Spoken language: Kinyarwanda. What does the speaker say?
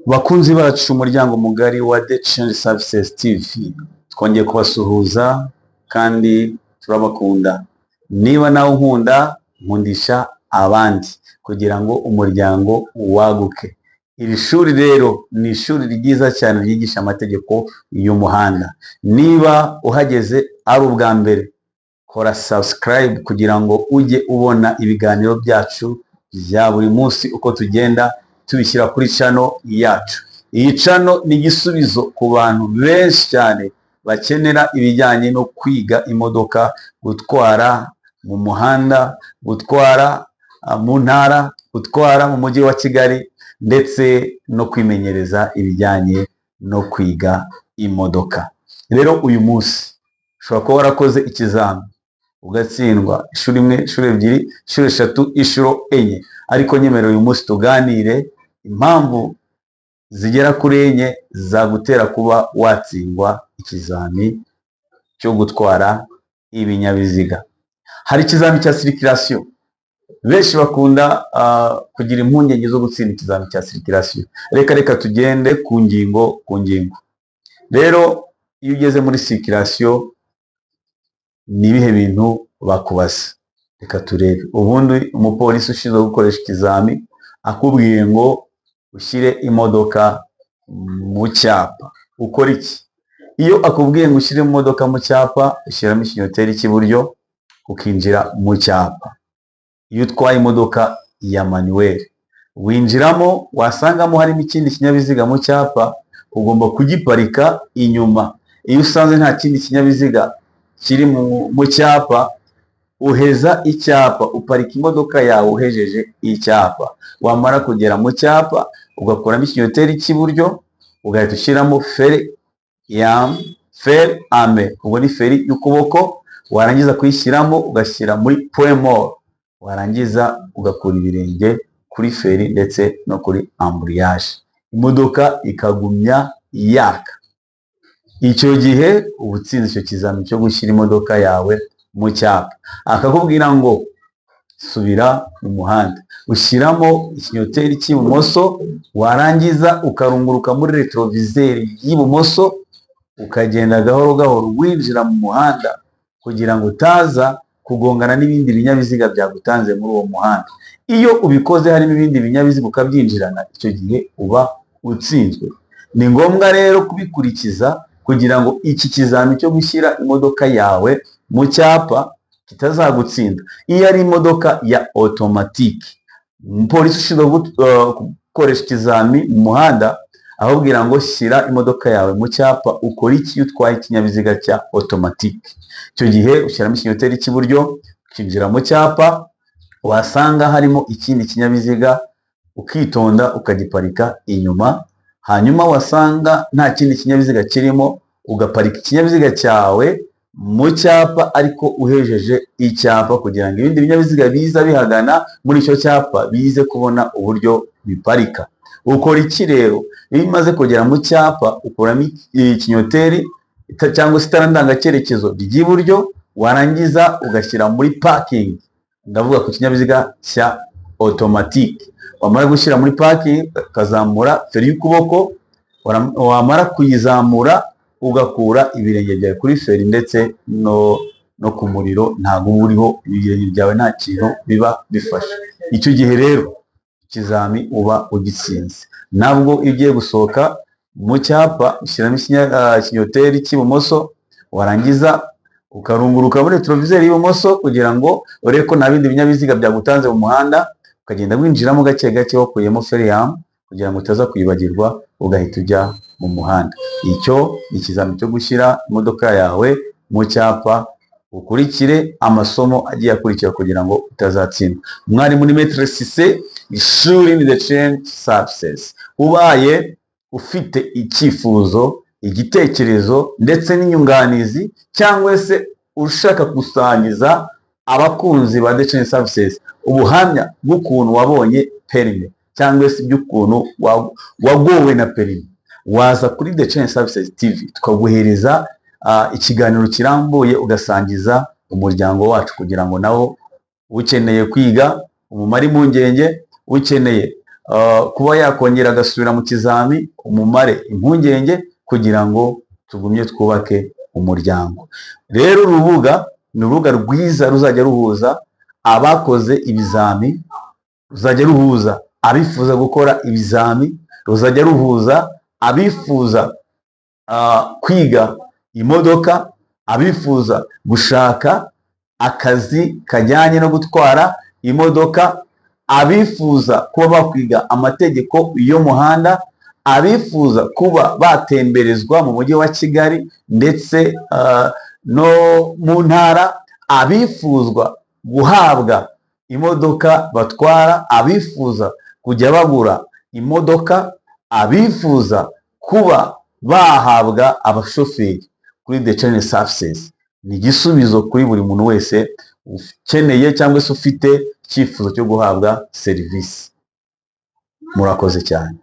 Bakunzi bacu umuryango mugari wa The Change Services TV, twongeye kubasuhuza kandi turabakunda. Niba nawe unkunda, nkundisha abandi kugira ngo umuryango waguke. Iri shuri rero ni ishuri ryiza cyane ryigisha amategeko y'umuhanda. Niba uhageze ari ubwa mbere, kora subscribe kugira ngo ujye ubona ibiganiro byacu bya buri munsi uko tugenda tubishyira kuri channel yacu. Iyi channel ni igisubizo ku bantu benshi cyane bakenera ibijyanye no kwiga imodoka, gutwara mu muhanda, gutwara mu ntara, gutwara mu mujyi wa Kigali, ndetse no kwimenyereza ibijyanye no kwiga imodoka. Rero uyu munsi ushobora kuba warakoze ikizami ugatsindwa inshuro imwe, inshuro ebyiri, inshuro eshatu, inshuro enye, ariko nyemerera uyu munsi tuganire impamvu zigera kuri enye zagutera kuba watsindwa ikizami cyo gutwara ibinyabiziga. Hari ikizami cya circulation. Benshi bakunda kugira impungenge zo gutsinda ikizami cya circulation. Reka tugende ku ngingo. Rero iyo ugeze muri circulation ni ibihe bintu bakubaza? Reka turebe. Ubundi umupolisi ushinzwe gukoresha ikizami akubwiye ngo ushyire imodoka mu cyapa, ukora iki? Iyo akubwiye ngo ushyire imodoka mu cyapa, ushyiramo ikinyoteri cy'iburyo ukinjira mu cyapa. Iyo utwaye imodoka ya manuel, winjiramo, wasangamo harimo ikindi kinyabiziga mu cyapa, ugomba kugiparika inyuma. Iyo usanze nta kindi kinyabiziga kiri mu cyapa, uheza icyapa, uparika imodoka yawe uhejeje icyapa. Wamara kugera mu cyapa, ugakuramo ikinyoteri cy'iburyo, ugahita ushyiramo feri ame, ubwo ni feri y'ukuboko. Warangiza kuyishyiramo ugashyira muri point mort, warangiza ugakura ibirenge kuri feri ndetse no kuri ambriyage, imodoka ikagumya yaka. Icyo gihe uba utsinze icyo kizami cyo gushyira imodoka yawe mu cyapa. Akakubwira ngo subira mu muhanda, ushyiramo ikinyoteri cy'ibumoso, warangiza ukarunguruka muri retroviseur y'ibumoso, ukagenda gahoro gahoro winjira mu muhanda kugira ngo utaza kugongana n'ibindi binyabiziga byagutanze muri uwo muhanda. Iyo ubikoze harimo ibindi binyabiziga ukabyinjirana, icyo gihe uba utsinzwe. Ni ngombwa rero kubikurikiza kugira ngo iki kizami cyo gushyira imodoka yawe mu cyapa kitazagutsinda. Iyo ari imodoka ya automatique, umupolisi ushinzwe gukoresha ikizami mu muhanda ahubwira ngo shyira imodoka yawe mu cyapa. Ukora iki iyo utwaye ikinyabiziga cya automatique? Icyo gihe ushyiramo ikinyoteri cy'iburyo, ukinjira mu cyapa, wasanga harimo ikindi kinyabiziga ukitonda ukagiparika inyuma. Hanyuma wasanga nta kindi kinyabiziga kirimo, ugaparika ikinyabiziga cyawe mu cyapa ariko uhejeje icyapa, kugira ngo ibindi binyabiziga biza bihagana muri icyo cyapa bize kubona uburyo biparika. Ukora iki rero? Iyo umaze kugera mu cyapa, ukuramo ikinyoteri cyangwa se itara ndangacyerekezo ry'iburyo, warangiza ugashyira muri parking, ndavuga ku kinyabiziga cya automatique. Wamara gushyira muri parking, ukazamura feri y'ukuboko, wamara kuyizamura ugakura ibirenge byawe kuri feri ndetse no ku muriro, ntabwo uba uriho, ibirenge byawe nta kintu biba bifashe. Icyo gihe rero ikizami uba ugitsinze. Nabwo iyo ugiye gusohoka mu cyapa, ushyiramo ikinyoteri cy'ibumoso, warangiza ukarunguruka muri retroviseur y'ibumoso kugira ngo urebe ko nta bindi binyabiziga byagutanze mu muhanda, ukagenda winjiramo gake gake wakuyemo feri kugira ngo utaza kuyibagirwa, ugahita ujya mu muhanda. Icyo ni ikizami cyo gushyira imodoka yawe mu cyapa. Ukurikire amasomo agiye akurikira kugira ngo utazatsindwa. Mwarimu ni Maître Cissé, ishuri ni The Change Services. Ubaye ufite icyifuzo, igitekerezo ndetse n'inyunganizi, cyangwa se ushaka gusangiza abakunzi ba The Change Services ubuhamya bw'ukuntu wabonye perime, cyangwa se by'ukuntu wagowe na perime, waza kuri The Change Services TV tukaguhereza ikiganiro kirambuye, ugasangiza umuryango wacu kugira ngo nawo ukeneye kwiga umumare impungenge, ukeneye kuba yakongera agasubira mu kizami umumare impungenge kugira ngo tugumye twubake umuryango. Rero urubuga ni urubuga rwiza ruzajya ruhuza abakoze ibizami, ruzajya ruhuza abifuza gukora ibizami, ruzajya ruhuza abifuza kwiga imodoka, abifuza gushaka akazi kajyanye no gutwara imodoka, abifuza kuba bakwiga amategeko y'umuhanda, abifuza kuba batemberezwa mu mujyi wa Kigali ndetse no mu ntara, abifuzwa guhabwa imodoka batwara, abifuza kujya bagura imodoka, abifuza kuba bahabwa abashoferi kuri The Challenge Services. Ni igisubizo kuri buri muntu wese ukeneye cyangwa se ufite icyifuzo cyo guhabwa serivisi. Murakoze cyane.